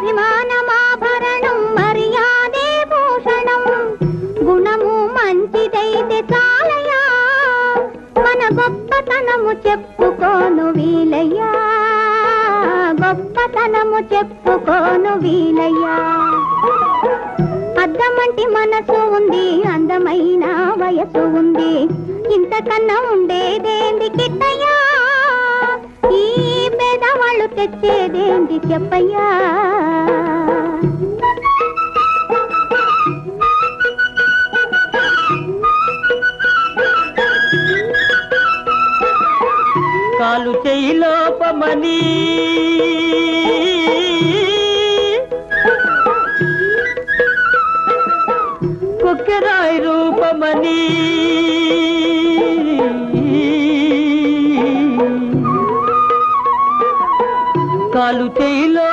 అభిమానమాభరణం మర్యాదే భూషణం గుణము మంచిదైతే చాలయ్యా మన గొప్పతనము చెప్పుకోను వీలయ్యా గొప్పతనము చెప్పుకోను వీలయ్యా అద్దమంటి మనసు ఉంది అందమైన వయసు ఉంది ఇంతకన్నా ఉండేదేంది కిట్టయ్యా ఈ పేదవాళ్ళు తెచ్చేదేంది చెప్పయ్యా కాలు చేయి లోపమని కొక్కెరాయి రూపమని కాలు చేయిలో